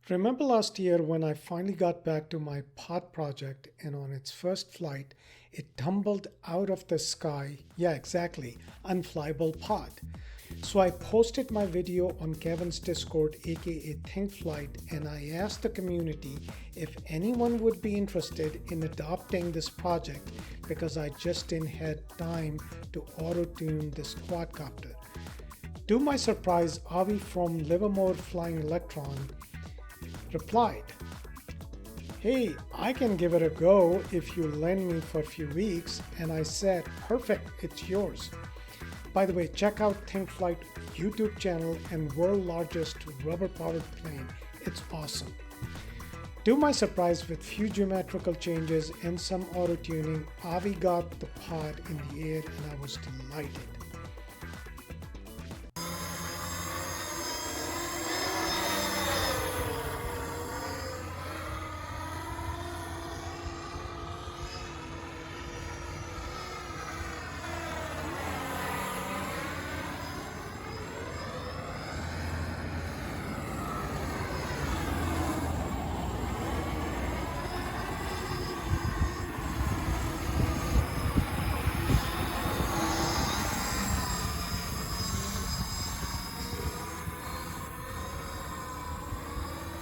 Remember last year when I finally got back to my pod project and on its first flight, it tumbled out of the sky. Yeah, exactly, unflyable pod. So I posted my video on Kevin's Discord, aka ThinkFlight, and I asked the community if anyone would be interested in adopting this project because I just didn't have time to auto-tune this quadcopter. To my surprise, Avi from Livermore Flying Electron replied, "Hey, I can give it a go if you lend me for a few weeks," and I said, "Perfect, it's yours." By the way, check out ThinkFlight YouTube channel and world largest rubber powered plane. It's awesome. To my surprise, with few geometrical changes and some auto tuning, Avi got the pod in the air and I was delighted.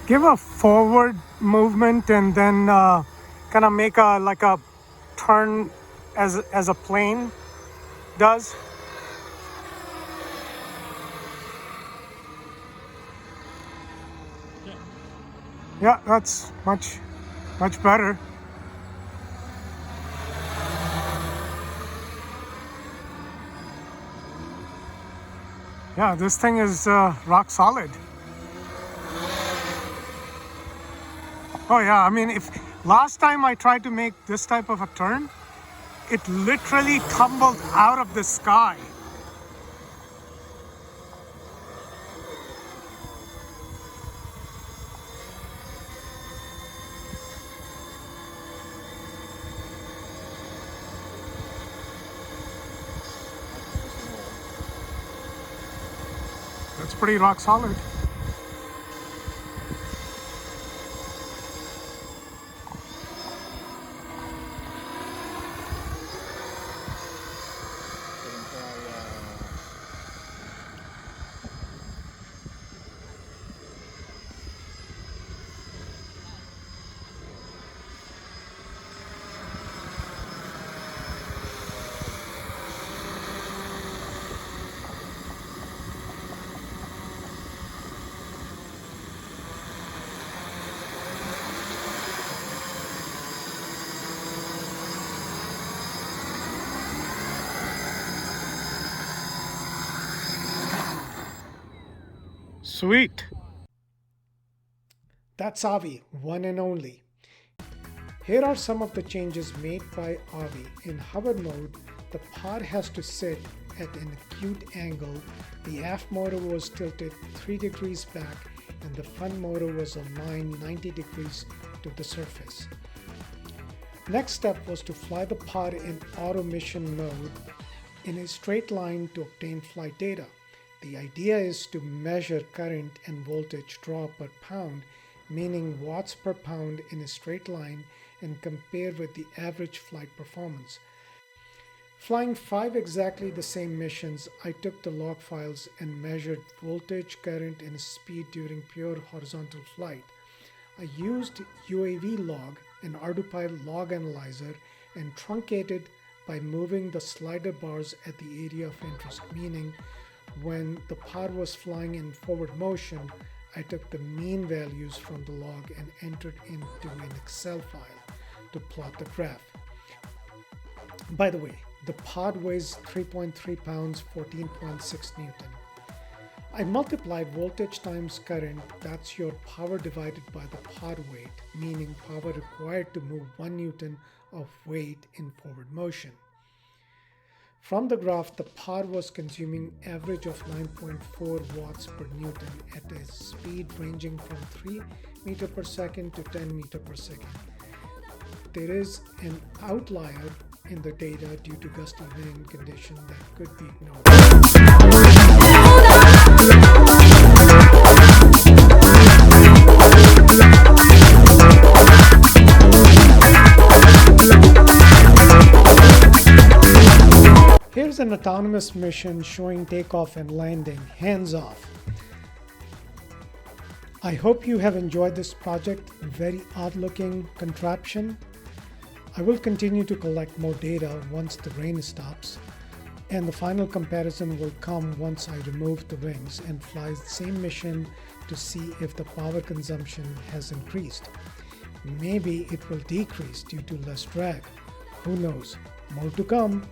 Give a forward movement and then kind of make a turn as a plane does. Yeah, that's much better. Yeah, this thing is rock solid. Oh yeah, I mean, if last time I tried to make this type of a turn, it literally tumbled out of the sky. That's pretty rock solid. Sweet. That's Avi, one and only. Here are some of the changes made by Avi. In hover mode, the pod has to sit at an acute angle. The aft motor was tilted 3 degrees back and the front motor was aligned 90 degrees to the surface. Next step was to fly the pod in auto mission mode in a straight line to obtain flight data. The idea is to measure current and voltage draw per pound, meaning watts per pound in a straight line, and compare with the average flight performance. Flying 5 exactly the same missions, I took the log files and measured voltage, current, and speed during pure horizontal flight. I used UAV log, an ArduPy log analyzer, and truncated by moving the slider bars at the area of interest, meaning when the pod was flying in forward motion, I took the mean values from the log and entered into an Excel file to plot the graph. By the way, the pod weighs 3.3 pounds, 14.6 Newton. I multiplied voltage times current, that's your power divided by the pod weight, meaning power required to move 1 Newton of weight in forward motion. From the graph, the pod was consuming average of 9.4 watts per Newton at a speed ranging from 3 meter per second to 10 meter per second. There is an outlier in the data due to gusty wind condition that could be ignored. autonomous mission showing takeoff and landing, hands off. I hope you have enjoyed this project, very odd looking contraption. I will continue to collect more data once the rain stops, and the final comparison will come once I remove the wings and fly the same mission to see if the power consumption has increased. Maybe it will decrease due to less drag. Who knows? More to come.